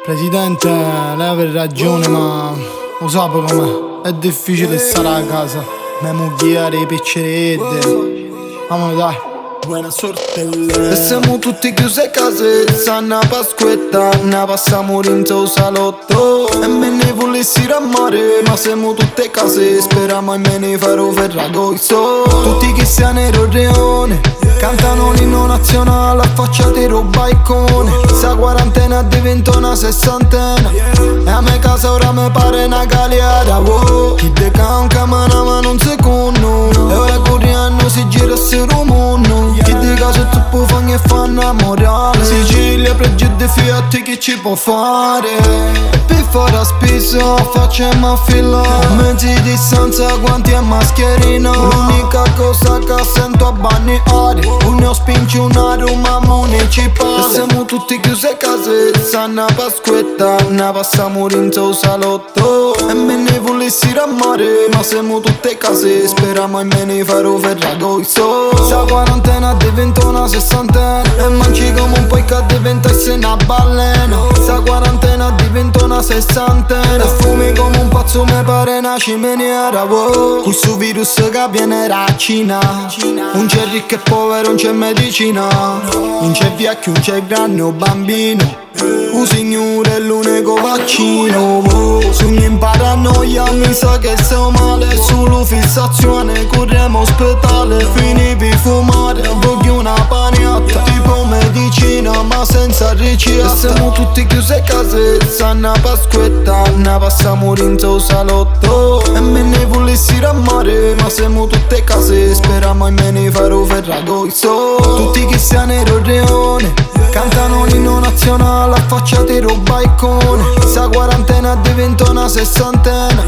Presidente, lei avrà ragione, ma lo sape com'è? È difficile stare a casa. Me mucchiare i picceredde. Vamo dai. Buona sorte. E siamo tutti chiusi a casa, una pasquetta, ne passiamo in suo salotto. E me ne volessi ramare, ma siamo tutte a casa, speriamo e me ne farò ferragosto. Tutti che siano in reone, cantano l'inno nazionale affacciati al balcone. Sta quarantena diventa una sessantena, e a me casa ora mi pare una galiera. Wow. Chi de canca ma un secondo, e ora corriendo si gira sul mondo. Chi di casa tu puoi fare e fanno morale. Sicilia, pregio Fiat che ci può fare. E per fare spesa facciamo fila, mezzi di distanza, guanti e mascherina. L'unica cosa che sento a balneare, uno spinge una Roma municipale. E siamo tutti chiusi a casa, una pasquetta, ne passiamo in suo salotto. E me ne volessi ramare, ma siamo tutte a casa, speriamo e me ne farò ferragosto. Sta quarantena diventa una sessantena, e mangi come un po' che diventasse una balena. Sta quarantena diventa una sessantena, e fumi come un pazzo mi pare una ciminiera. Wow. Questo virus che viene da Cina, non c'è ricco e povero, non c'è medicina, non c'è vecchio, non c'è grande o bambino. Un signore è l'unico vaccino. Sogno in paranoia, mi sa che sto male. Solo fissazione, corriamo ospedale. Fini per fumare, voglio una paniatta, tipo medicina ma senza ricetta. E siamo tutti chiusi a casa, una pasquetta, ne passiamo in suo salotto. E me ne volessi ramare, ma siamo tutte a casa, speriamo e me ne farò ferragosto. Tutti che siano in reone, cantano l'inno nazionale affacciati al balcone. Sta quarantena diventa una sessantena,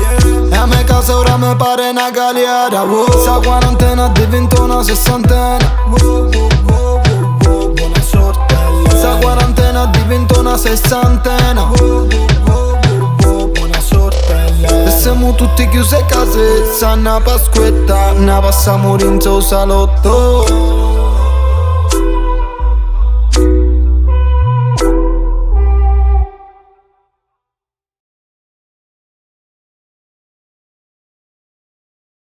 e a me casa ora mi pare una galiera. Sta quarantena diventa una sessantena. Buona sorte. Sta quarantena diventa una sessantena. Buona sorte. E siamo tutti chiusi a casa, una pasquetta, ne passiamo in suo salotto.